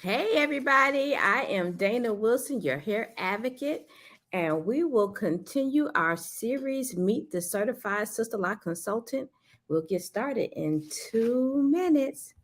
Hey, everybody. I am Dana Wilson, your hair advocate, and we will continue our series, Meet the Certified Sisterlock Consultant. We'll get started in 2 minutes.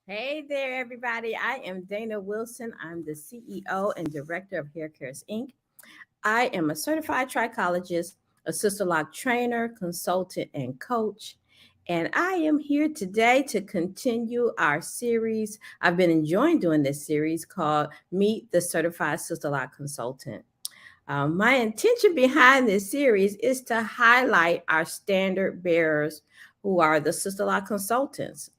Hey there, everybody. I am Dana Wilson. I'm the CEO and Director of Hair Cares Inc. I am a certified trichologist, a Sisterlock trainer, consultant, and coach. And I am here today to continue our series. I've been enjoying doing this series called Meet the Certified Sisterlock Consultant. My intention behind this series is to highlight our standard bearers who are the Sisterlock consultants.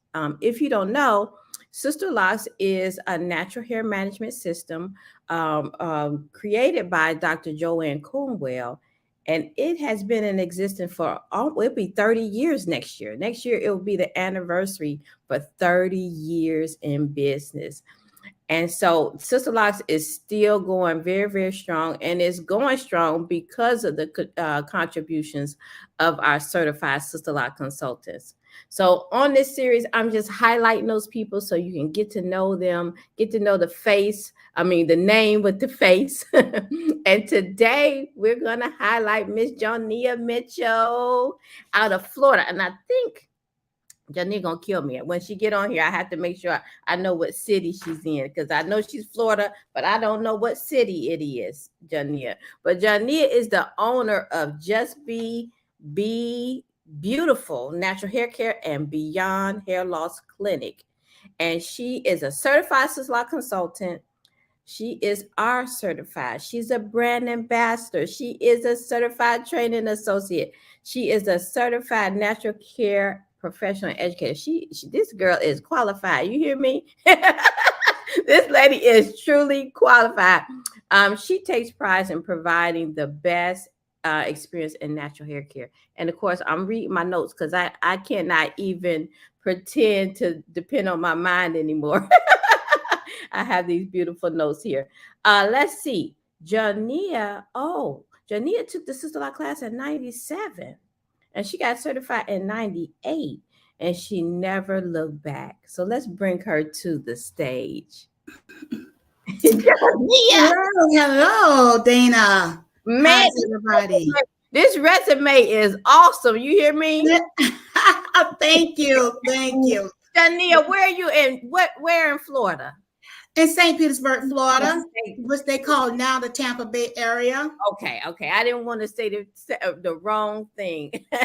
If you don't know, Sisterlocks is a natural hair management system created by Dr. Joanne Cornwell, and it has been in existence for, it'll be 30 years next year. Next year, it will be the anniversary for 30 years in business. And so Sisterlocks is still going very, very strong, and it's going strong because of the contributions of our certified Sisterlock consultants. So on this series, I'm just highlighting those people so you can get to know them, get to know the name with the face. And today we're going to highlight Miss Johnnia Mitchell out of Florida. And I think Johnny gonna kill me when she get on here. I have to make sure I know what city she's in, because I know she's Florida, but I don't know what city it is, Johnnia. But Johnnia is the owner of Just Be Beautiful Natural Hair Care and Beyond Hair Loss Clinic, and she is a certified Sisterlock consultant. She is R certified. She's a brand ambassador. She is a certified training associate. She is a certified natural care professional educator. This girl is qualified. You hear me? This lady is truly qualified. She takes pride in providing the best experience in natural hair care. And of course, I'm reading my notes because I cannot even pretend to depend on my mind anymore. I have these beautiful notes here. Let's see. Johnnia took the Sisterlock class in 97. And she got certified in 98, and she never looked back. So let's bring her to the stage. Hello, Dana. Man, everybody. This resume is awesome. You hear me? Thank you. Johnnia, where are you in? Where in Florida? In St. Petersburg, Florida, Okay, which they call now the Tampa Bay area. okay. I didn't want to say the wrong thing. So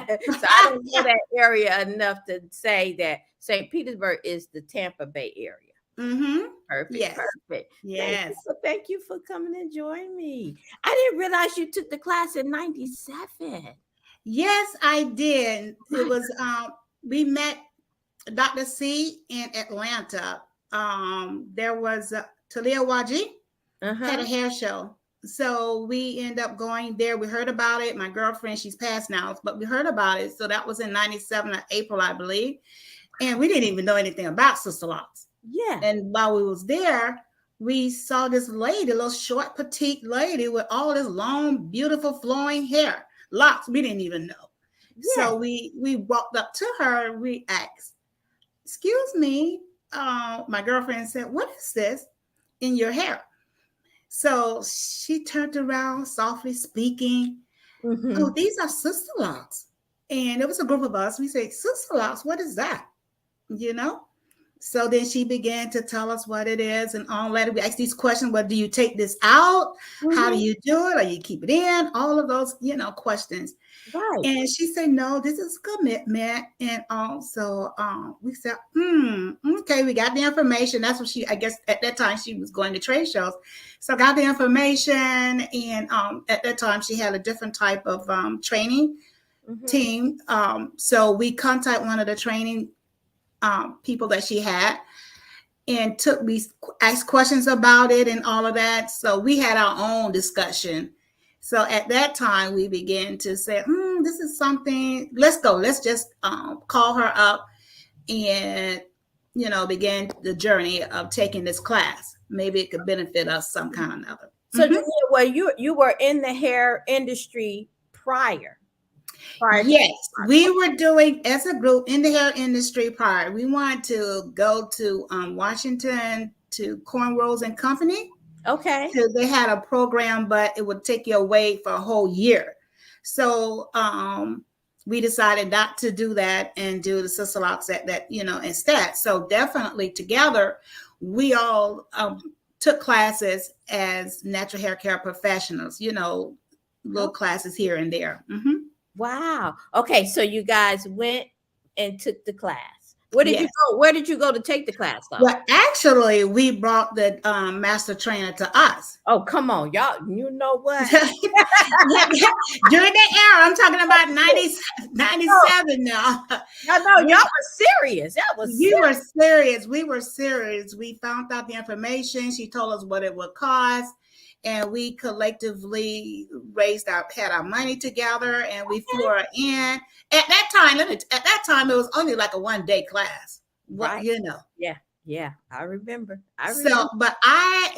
I don't know that area enough to say that St. Petersburg is the Tampa Bay area. Mm-hmm. Perfect, Yes. perfect. Yes. Thank you for coming and joining me. I didn't realize you took the class in 97. Yes, I did. It My was we met Dr. C in Atlanta. There was Talia Waji had a Uh-huh. hair show. So we end up going there. We heard about it. My girlfriend, she's passed now, but we heard about it. So that was in 97 of April, I believe. And we didn't even know anything about Sisterlocks. Yeah. And while we was there, we saw this lady, a little short, petite lady with all this long, beautiful, flowing hair. Locks, we didn't even know. Yeah. So we walked up to her. We asked, "Excuse me," my girlfriend said, "What is this in your hair?" So she turned around, softly speaking. Mm-hmm. "Oh, these are Sisterlocks." And it was a group of us. We said, "Sisterlocks, what is that?" You know? So then she began to tell us what it is and all that. We asked these questions. Well, do you take this out? How do Mm-hmm. you do it? Or you keep it in? All of those, questions. Right. And she said, "No, this is commitment." And also, we said, okay, we got the information. That's what I guess at that time she was going to trade shows. So I got the information. And at that time she had a different type of training Mm-hmm. team. So we contact one of the training people that she had and we asked questions about it and all of that. So we had our own discussion. So at that time, we began to say, this is something, let's go. Let's just call her up and, begin the journey of taking this class. Maybe it could benefit us some kind or another. So Johnnia, well, you were in the hair industry prior to Yes, we were doing as a group in the hair industry prior. We wanted to go to Washington to Cornrows and Company. Okay. So they had a program, but it would take you away for a whole year. So we decided not to do that and do the Sisterlocks at that, instead. So definitely together, we all took classes as natural hair care professionals, little classes here and there. Mm-hmm. Wow. Okay, so you guys went and took the class. Where did you Yes. go? Where did you go to take the class though? Well, actually, we brought the master trainer to us. Oh, come on, y'all. You know what? During that era, I'm talking about 97 now. No, y'all were serious. That was We were serious. We were serious. We found out the information. She told us what it would cost. And we collectively had our money together and we flew her in. At that time, it was only like a 1-day class. right. Yeah, I remember. So, but I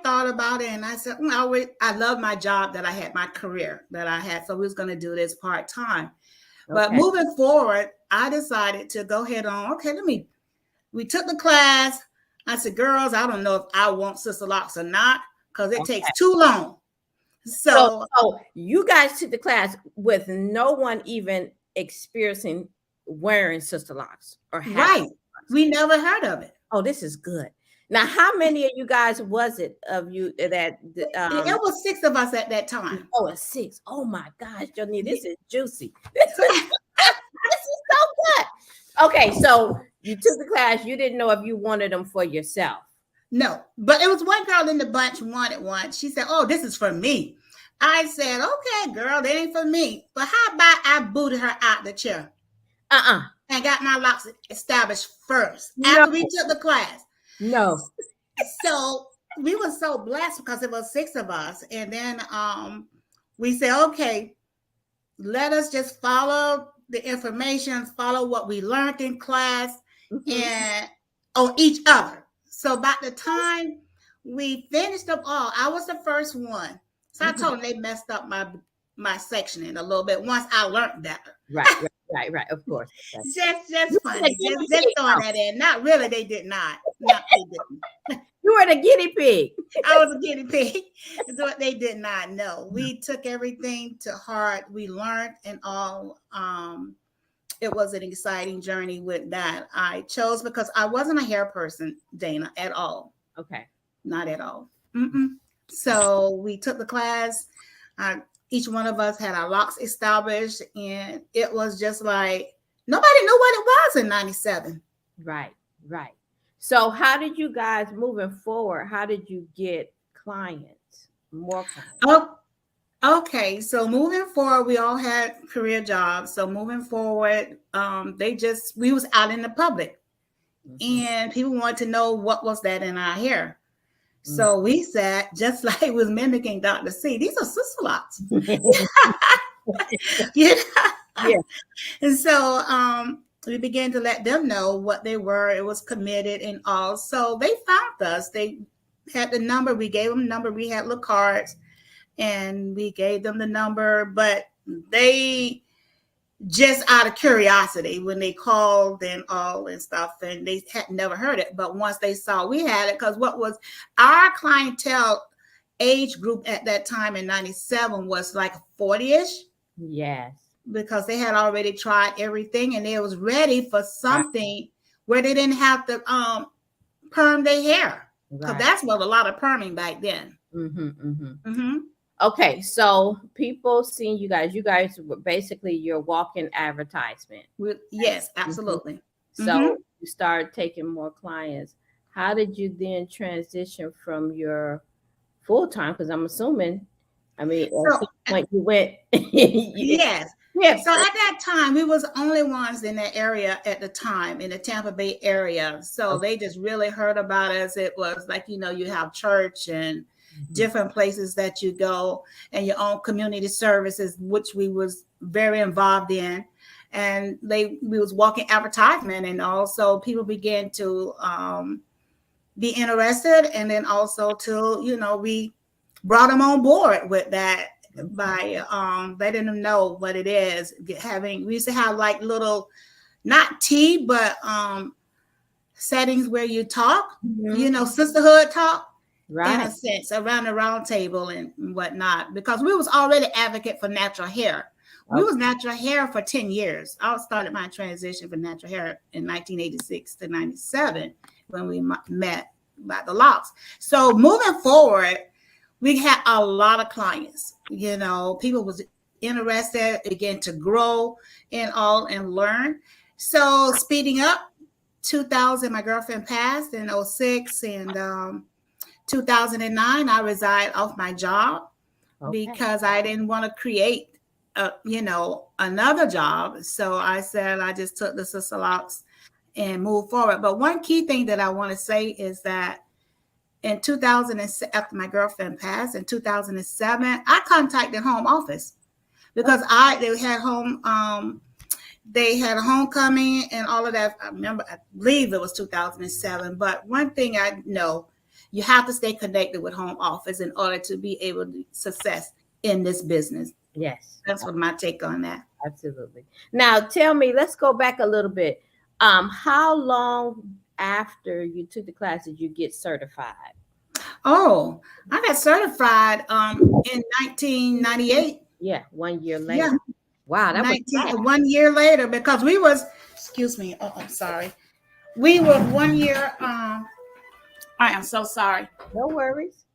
thought about it and I said, I love my job that I had, my career that I had. So we was going to do this part-time. But moving forward, I decided to go ahead on, we took the class. I said, girls, I don't know if I want Sisterlocks or not because it takes too long. So you guys took the class with no one even experiencing wearing Sisterlocks or having right. We never heard of it. Oh, this is good. Now, how many of you guys was it of you that it was 6 of us at that time. Oh, 6. Oh my gosh, Johnnia, this is juicy. This is so good. Okay, so you took the class. You didn't know if you wanted them for yourself. No, but it was one girl in the bunch wanted one. She said, "Oh, this is for me." I said, "Okay, girl, that ain't for me." But how about I booted her out the chair? And got my locks established first after we took the class. No. So we were so blessed because it was 6 of us. And then we said, okay, let us just follow the information, follow what we learned in class and on each other. So by the time we finished them all, I was the first one. So I told them they messed up my sectioning a little bit once I learned better. Right. Of course. Just funny. Just throwing that in. Not really. They did not. They didn't. You were the guinea pig. I was a guinea pig. That's what they did not know. We took everything to heart. We learned and all. it was an exciting journey with that. I chose because I wasn't a hair person, Dana, at all. Okay. Not at all. Mm-mm. So we took the class. Each one of us had our locks established, and it was just like nobody knew what it was in '97. Right. Right. So how did you guys moving forward? How did you get clients? More clients? Oh, okay. So moving forward, we all had career jobs. So moving forward, we was out in the public, and people wanted to know what was that in our hair. So we said, just like it was mimicking Dr. C, these are Sisterlocks. Yeah. Yeah. And so we began to let them know what they were. It was committed and all. So they found us. They had the number. We gave them the number. We had little cards and we gave them the number. But they just out of curiosity when they called and all and stuff, and they had never heard it. But once they saw we had it, because what was our clientele age group at that time in '97 was like 40-ish. Yes. Because they had already tried everything and they was ready for something where they didn't have to perm their hair. Because that's what a lot of perming back then. Okay, so people seeing you guys were basically your walking advertisement. Yes, absolutely. So you started taking more clients. How did you then transition from your full-time? Because I'm assuming, at some point you went. Yes. Yeah. So at that time, we was the only ones in that area at the time, in the Tampa Bay area. So they just really heard about us. It was like, you have church and different places that you go and your own community services, which we was very involved in. And we was walking advertisement, and also people began to be interested. And then also we brought them on board with that by letting them know what it is. We used to have like little, not tea, but settings where you talk, sisterhood talk. Right. In a sense, around the round table and whatnot, because we was already advocate for natural hair. We was natural hair for 10 years. I started my transition for natural hair in 1986 to 97 when we met about the locks. So moving forward, we had a lot of clients. People was interested again to grow and all and learn. So speeding up, 2000, my girlfriend passed in 06, and 2009, I resigned off my job because I didn't want to create, another job. So I said I just took the Sisterlocks and moved forward. But one key thing that I want to say is that in 2007, after my girlfriend passed, in 2007, I contacted home office because they had a homecoming and all of that. I believe it was 2007. But one thing I know, you have to stay connected with home office in order to be able to success in this business. Yes. That's what my take on that. Absolutely. Now tell me, let's go back a little bit. How long after you took the class did you get certified? Oh, I got certified in 1998. Yeah, 1 year later. Yeah. Wow, that was 1 year later, because we was, excuse me, I'm sorry. We were 1 year, I am so sorry. No worries.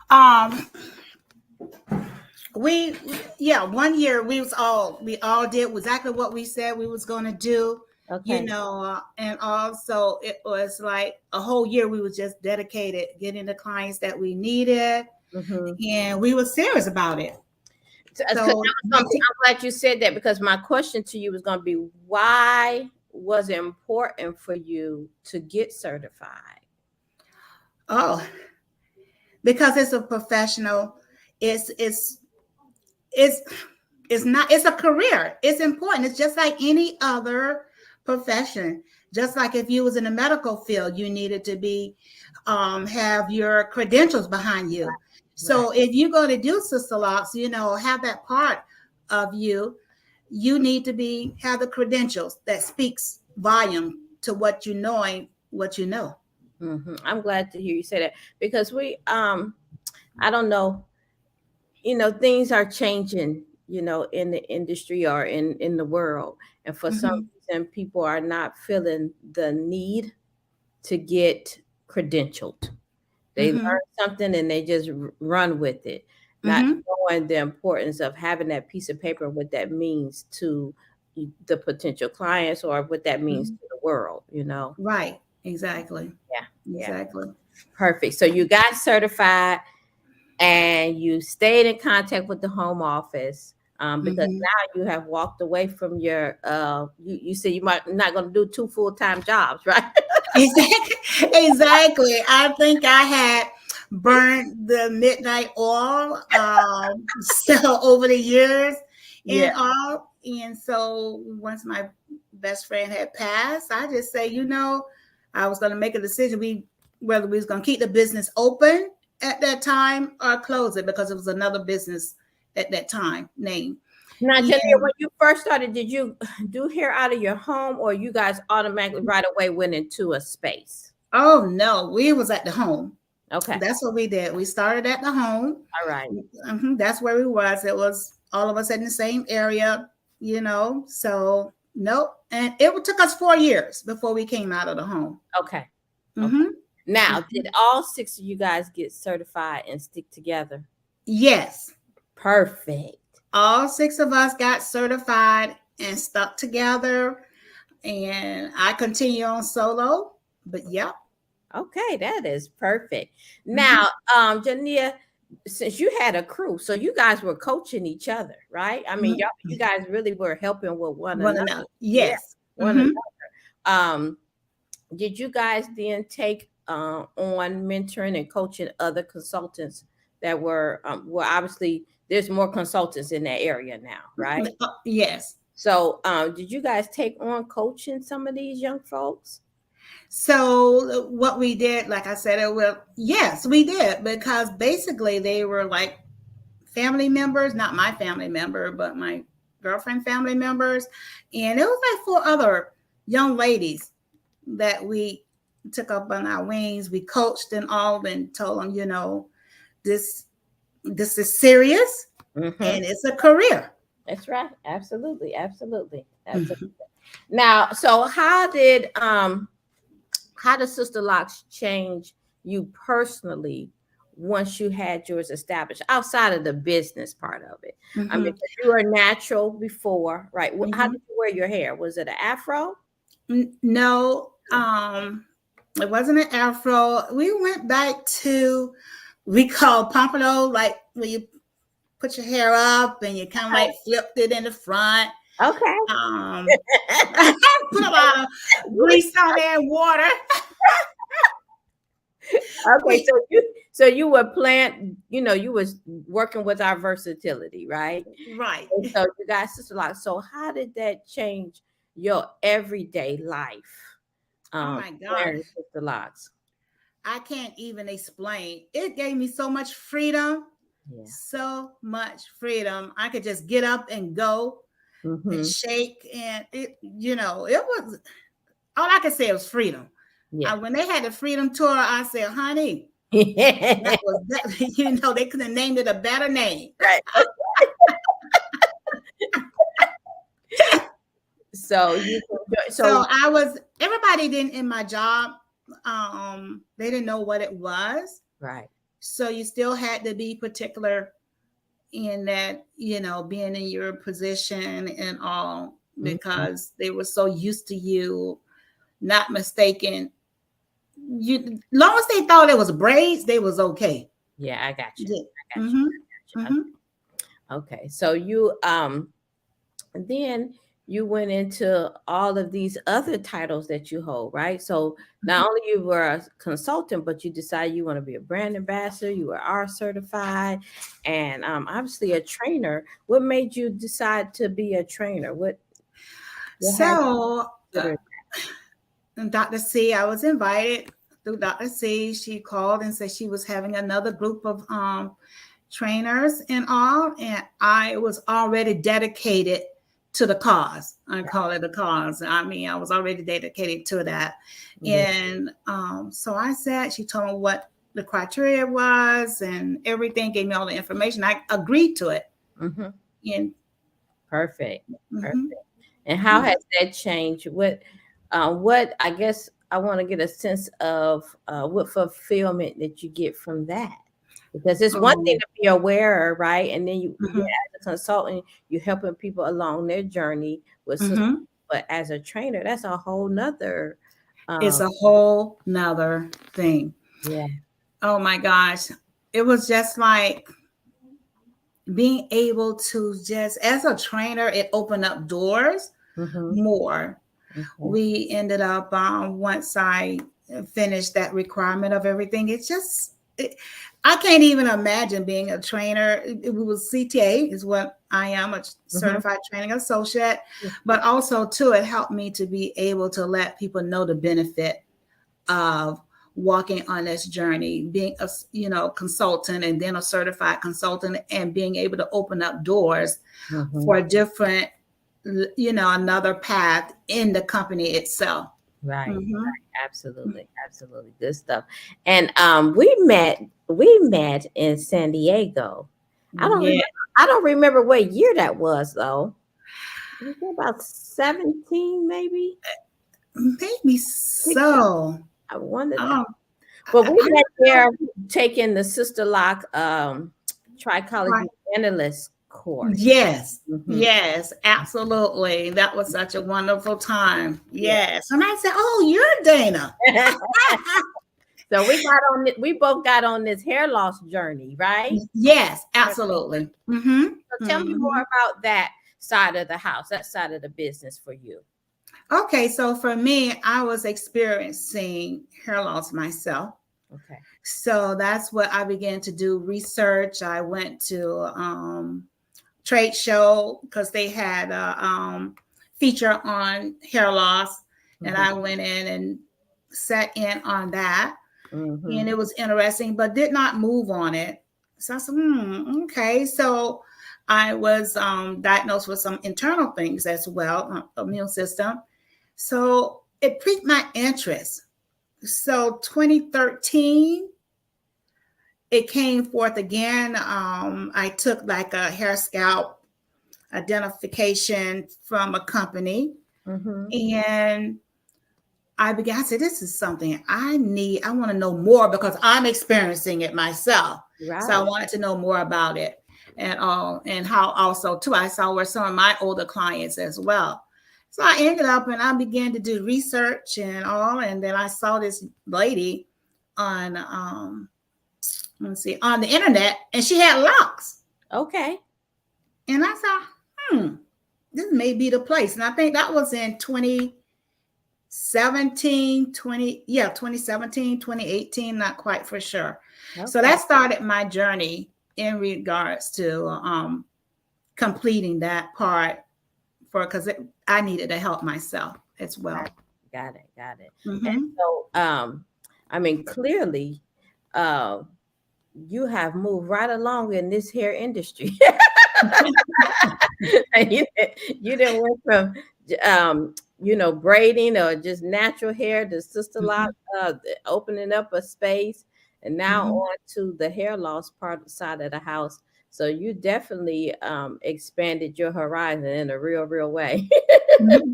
1 year we all did exactly what we said we was going to do. Okay. And also it was like a whole year we was just dedicated getting the clients that we needed, and we were serious about it. So I'm glad you said that, because my question to you was going to be, why was it important for you to get certified? Oh, because it's a professional. It's a career. It's important. It's just like any other profession. Just like if you was in the medical field, you needed to be have your credentials behind you. Right. So if you're going to do Sisterlocks, have that part of you need to have the credentials that speaks volume to what you know and what you know. I'm glad to hear you say that, because I don't know things are changing, in the industry or in the world. And for some reason, people are not feeling the need to get credentialed. They learn something and they just run with it, not knowing the importance of having that piece of paper, what that means to the potential clients or what that means to the world, Right. Exactly. Yeah. Exactly. Perfect. So you got certified and you stayed in contact with the home office, because now you have walked away from your, you said you might not going to do 2 full-time jobs, right? Exactly. I think I had burned the midnight oil, so over the years Yeah. and all. And so once my best friend had passed, I just say, I was going to make a decision whether we was going to keep the business open at that time or close it, because it was another business at that time name. Now, Johnnia, when you first started, did you do hair out of your home, or you guys automatically right away went into a space? Oh no, we was at the home. Okay. That's what we did. We started at the home. All right. That's where we was. It was all of us in the same area, so nope. And it took us 4 years before we came out of the home. Okay. Now, did all 6 of you guys get certified and stick together? Yes. Perfect. All 6 of us got certified and stuck together, and I continue on solo, but yeah. Okay, that is perfect. Now, Johnnia, since you had a crew, so you guys were coaching each other, right? I mean, you guys really were helping with one another. Yes. Yeah, one another. Did you guys then take on mentoring and coaching other consultants that were, well, obviously there's more consultants in that area now, right? Yes. So did you guys take on coaching some of these young folks? So what we did, like I said, yes, we did, because basically they were like family members, not my family member, but my girlfriend family members. And it was like 4 other young ladies that we took up on our wings. We coached and all, and told them, this is serious and it's a career. That's right. Absolutely. Now, so how did Sisterlocks change you personally once you had yours established outside of the business part of it? I mean, you were natural before, right? How did you wear your hair? Was it an afro? No, it wasn't an afro. We went back to, we call pompadour, like when you put your hair up and you kind of like flipped it in the front. Okay. Put a lot of grease on there and water. Okay, so you were you was working with our versatility, right? Right. And so you got Sisterlocks. So how did that change your everyday life? Oh my God. Sisterlocks. I can't even explain. It gave me so much freedom. Yeah. So much freedom. I could just get up and go and shake, and it was, all I could say was freedom. Yeah. When they had the freedom tour, I said, honey, that was that, they could have named it a better name. Right. So everybody didn't in my job, they didn't know what it was. Right. So you still had to be particular in that, being in your position and all, because they were so used to you not mistaken. Long as they thought it was braids, they was okay. Yeah, I got you. Yeah. I got you. Okay, so you then you went into all of these other titles that you hold, right? So not only you were a consultant, but you decided you want to be a brand ambassador. You were R certified, and obviously a trainer. What made you decide to be a trainer? So Dr. C, I was invited through Dr. C. She called and said she was having another group of trainers and all, and I was already dedicated to the cause. I call it a cause. I mean, I was already dedicated to that. And so I said, she told me what the criteria was and everything, gave me all the information. I agreed to it. Mm-hmm. And Perfect. Perfect. mhm. And how has that changed? What I guess I want to get a sense of what fulfillment that you get from that. Because it's one thing to be aware, right? And then you Mhm. as a consultant, you're helping people along their journey with Mhm. but as a trainer, that's a whole nother It's um a whole nother thing. yeah. Oh my gosh. It was just like being able to just, as a trainer, it opened up doors Mm-hmm. more. Okay. We ended up, once I finished that requirement of everything, it's just, I can't even imagine being a trainer. It was CTA is what I am, a Mm-hmm. certified training associate, but also too, it helped me to be able to let people know the benefit of walking on this journey, being a consultant and then a certified consultant, and being able to open up doors Mm-hmm. for a different, another path in the company itself. Right. Mm-hmm. Absolutely. Absolutely. Good stuff. And we met in San Diego. I don't Yeah, remember I don't remember what year that was though. Was it about 17 maybe? maybe 16. so. I wonder that. Um, But we I met don't there taking the Sisterlock know. Trichology Analyst course. Yes, Hmm. yes, absolutely. That was such a wonderful time. Yeah. Yes, and I said, "Oh, you're Dana." So we both got on this hair loss journey, right? Yes, absolutely. Mm-hmm. So tell me more Mm-hmm. about that side of the house, that side of the business for you. Okay, so for me, I was experiencing hair loss myself. Okay. So that's what I began to do research. I went to trade show because they had a feature on hair loss, and I went in and sat in on that, Mm-hmm. and it was interesting, but did not move on it. So I said, okay. So I was diagnosed with some internal things as well, immune system. So it piqued my interest. So 2013, it came forth again. I took like a hair scalp identification from a company, Mm-hmm. and I said, this is something I need. I want to know more because I'm experiencing it myself. So I Right. wanted to know more about it and all, and how also too, I saw where some of my older clients as well. So I ended up and I began to do research and all. And then I saw this lady on, on the internet, and she had locks. Okay. And I thought, this may be the place. And I think that was in 2017, 2018, not quite for sure. So Okay. that started my journey in regards to completing that part because I needed to help myself as well. Got it. Got it. And Mm-hmm. so, I mean, clearly, uh, you have moved right along in this hair industry. you, you didn't went from, braiding or just natural hair to sister lock, opening up a space, and now Mm-hmm. on to the hair loss part side of the house. So you definitely expanded your horizon in a real, real way. Mm-hmm.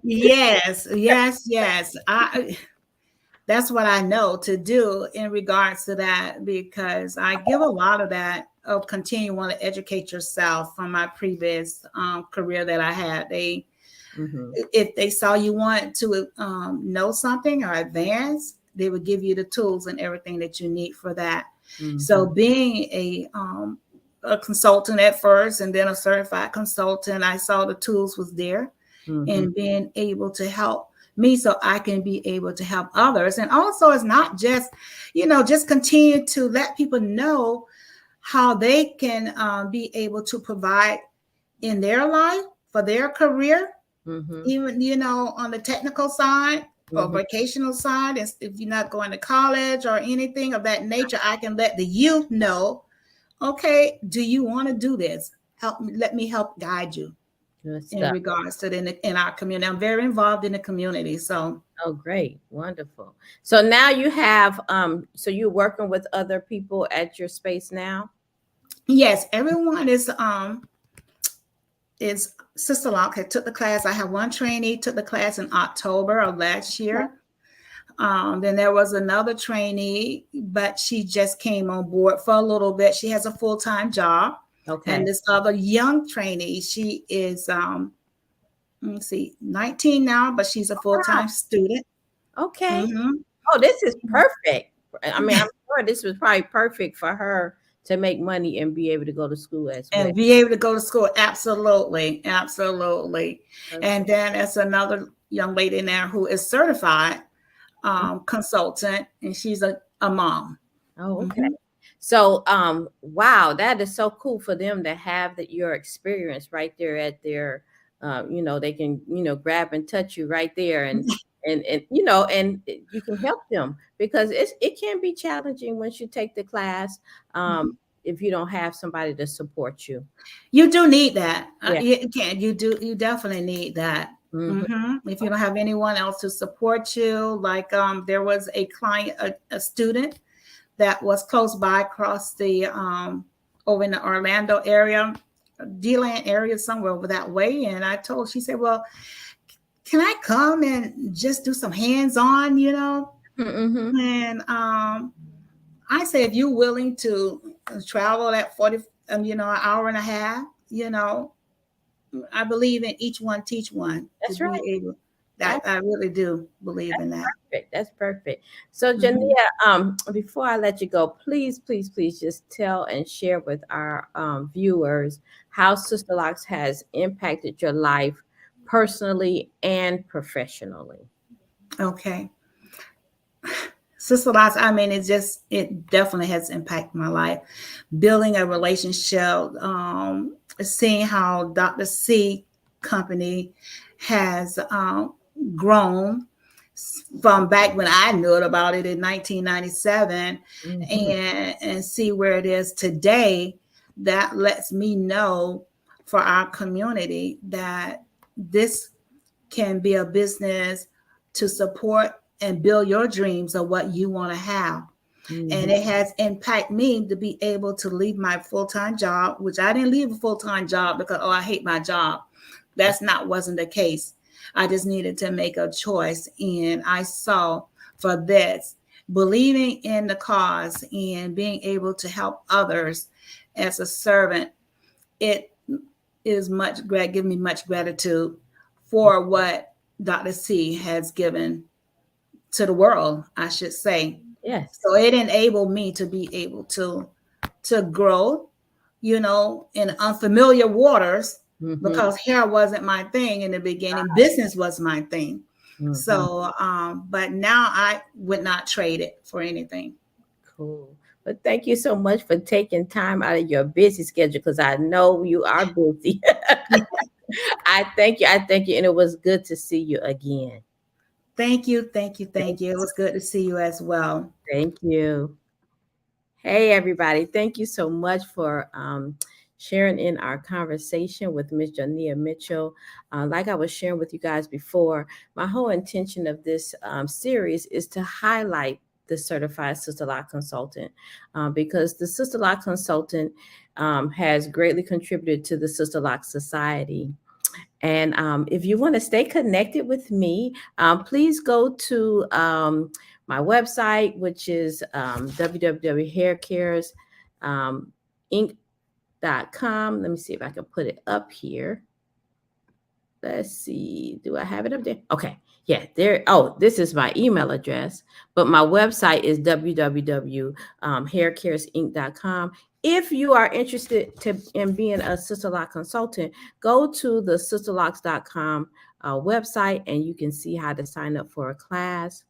Yes, yes, yes. That's what I know to do in regards to that, because I give a lot of that of continuing to educate yourself from my previous career that I had. Mm-hmm. If they saw you want to know something or advance, they would give you the tools and everything that you need for that. So Mm-hmm. being a consultant at first and then a certified consultant, I saw the tools was there, Mm-hmm. and being able to help me so I can be able to help others. And also it's not just, just continue to let people know how they can be able to provide in their life for their career, Mm-hmm. even, on the technical side or Mm-hmm. vocational side. If you're not going to college or anything of that nature, I can let the youth know, okay, do you want to do this? Let me help guide you. Good in stuff. regards to in our community. I'm very involved in the community. So Oh, great. Wonderful. So now you have, so you're working with other people at your space now? yes, everyone is Sisterlock had took the class. I have one trainee took the class in October of last year. Then there was another trainee, but she just came on board for a little bit. She has a full-time job. Okay. And this other young trainee, she is let me see, 19 now, but she's a full-time student. Okay. Mm-hmm. Oh, this is perfect. I mean, I'm sure this was probably perfect for her to make money and be able to go to school as well. And be able to go to school. Absolutely. Absolutely. Okay. And then there's another young lady in there who is certified consultant, and she's a mom. Oh, okay. Mm-hmm. So, wow, that is so cool for them to have that your experience right there at their, they can, grab and touch you right there, and you can help them because it can be challenging once you take the class, if you don't have somebody to support you. You do need that. Yeah. You definitely need that. Mm-hmm. If you don't have anyone else to support you, like there was a client, a student that was close by across the over in the Orlando area, D-Land area, somewhere over that way. And she said, well, can I come and just do some hands-on, Mm-hmm. And I said, if you're willing to travel at 40, an hour and a half, I believe in each one, teach one. That's right. I really do believe in that. Perfect. That's perfect. So, Johnnia, before I let you go, please, please, please just tell and share with our viewers how Sisterlocks has impacted your life personally and professionally. Okay. Sisterlocks, I mean, it definitely has impacted my life. Building a relationship, seeing how Dr. C company has grown from back when I knew about it in 1997, and see where it is today. That lets me know for our community that this can be a business to support and build your dreams of what you want to have. And it has impacted me to be able to leave my full-time job, which I didn't leave a full-time job because, I hate my job. Wasn't the case. I just needed to make a choice. And I saw for this, believing in the cause and being able to help others as a servant, it is giving me much gratitude for what Dr. C has given to the world, I should say. Yes. So it enabled me to be able to grow, in unfamiliar waters, because hair wasn't my thing in the beginning. Business was my thing. So, but now I would not trade it for anything. Cool. But thank you so much for taking time out of your busy schedule, because I know you are busy. I thank you. And it was good to see you again. Thank you. It was good to see you as well. Thank you. Hey, everybody. Thank you so much for sharing in our conversation with Ms. Johnnia Mitchell. Like I was sharing with you guys before, my whole intention of this series is to highlight the Certified Sisterlocks Consultant, because the Sisterlocks Consultant has greatly contributed to the Sisterlocks Society. And if you want to stay connected with me, please go to my website, which is www.haircaresinc.com. Let me see if I can put it up here. Let's see. Do I have it up there? Okay. Yeah, there. Oh, this is my email address, but my website is www.haircaresinc.com. If you are interested in being a Sisterlocks consultant, go to the sisterlocks.com website, and you can see how to sign up for a class.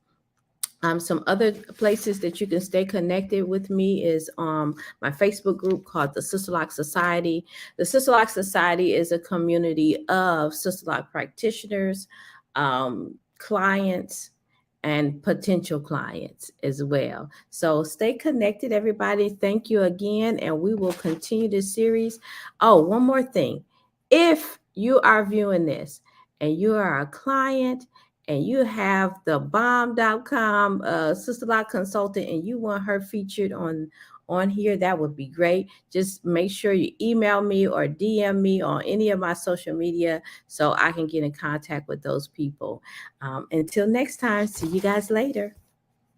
Some other places that you can stay connected with me is my Facebook group called the Sisterlocks Society. The Sisterlocks Society is a community of Sisterlocks practitioners, clients, and potential clients as well. So stay connected, everybody. Thank you again, and we will continue this series. Oh, one more thing. If you are viewing this and you are a client and you have the bomb.com Sisterlock consultant and you want her featured on here, that would be great. Just make sure you email me or DM me on any of my social media so I can get in contact with those people. Until next time, see you guys later.